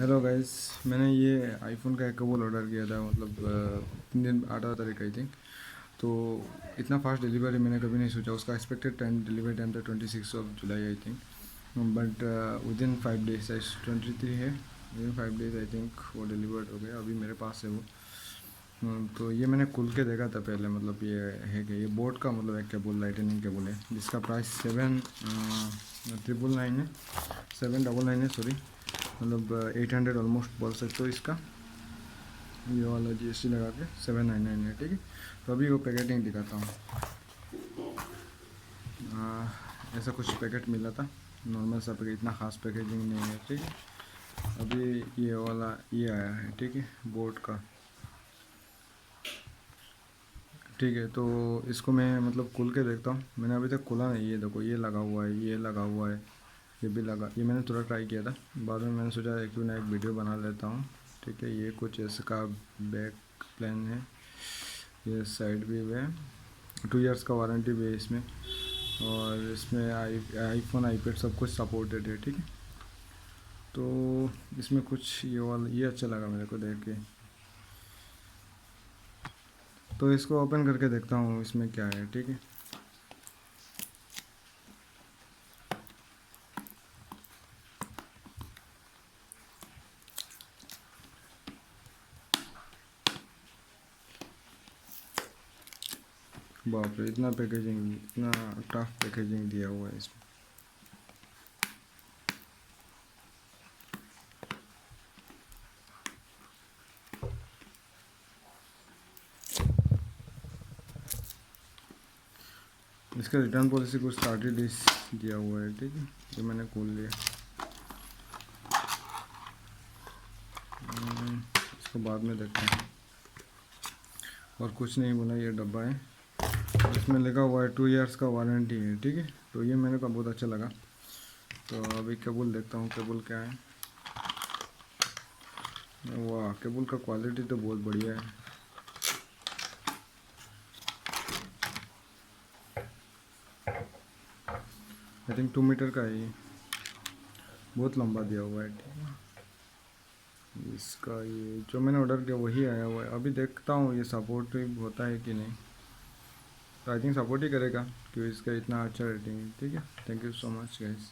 Hello guys. मैंने ये iPhone का एक केबल ऑर्डर किया था, मतलब 3 दिन 8 तारीख आई थिंक। तो इतना फास्ट डिलीवरी मैंने कभी नहीं सोचा। उसका एक्सपेक्टेड टाइम डिलीवरी टाइम था 26 जुलाई I think, but within 5 days, 23 है, within 5 days I think वो डिलीवर्ड हो गया। अभी मेरे पास है वो। तो ये मैंने खुल के देखा था पहले, मतलब ये है कि ये बोट का मतलब एक केबल, लाइटनिंग केबल है, जिसका प्राइस 7,999 है, 799 है, सॉरी। मतलब 800 ऑलमोस्ट बोल सकते हो इसका। ये वाला GST लगा के 799 है, ठीक है। तो अभी वो पैकेटिंग दिखाता हूँ। ऐसा कुछ पैकेट मिला था, नॉर्मल सा पैकेट, इतना ख़ास पैकेजिंग नहीं है, ठीक है। अभी ये वाला ये आया है, ठीक है, बोट का, ठीक है। तो इसको मैं मतलब खोल के देखता हूँ। मैंने अभी तक खोला नहीं। ये देखो, ये लगा हुआ है, ये लगा हुआ है, ये भी लगा। ये मैंने थोड़ा ट्राई किया था, बाद में मैंने सोचा एक क्यों ना एक वीडियो बना लेता हूँ, ठीक है। ये कुछ इसका बैक प्लान है, ये साइड भी है, 2 इयर्स का वारंटी भी है इसमें, और इसमें आईफोन आईपैड सब कुछ सपोर्टेड है, ठीक है। तो इसमें कुछ ये वाला ये अच्छा लगा मेरे को देख के, तो इसको ओपन करके देखता हूँ इसमें क्या है, ठीक है। बाप रे, इतना पैकेजिंग, इतना टफ पैकेजिंग दिया हुआ है इसमें। इसका रिटर्न पॉलिसी कुछ 30 डेज दिया हुआ है, ठीक है। ये मैंने खोल लिया। इसको बाद में देखते हैं। और कुछ नहीं बोला, ये डब्बा है, इसमें लिखा हुआ है 2 इयर्स का वारंटी है, ठीक है। तो ये मेरे को बहुत अच्छा लगा। तो अभी केबल देखता हूँ, केबल क्या है। वाह, केबल का क्वालिटी तो बहुत बढ़िया है। आई थिंक 2 मीटर का है ये, बहुत लंबा दिया हुआ है, ठीक है। इसका ये जो मैंने ऑर्डर किया वही आया हुआ है। अभी देखता हूँ ये सपोर्ट होता है कि नहीं। तो आई थिंक सपोर्ट ही करेगा, क्योंकि इसका इतना अच्छा रेटिंग है, ठीक है। Thank you so much guys.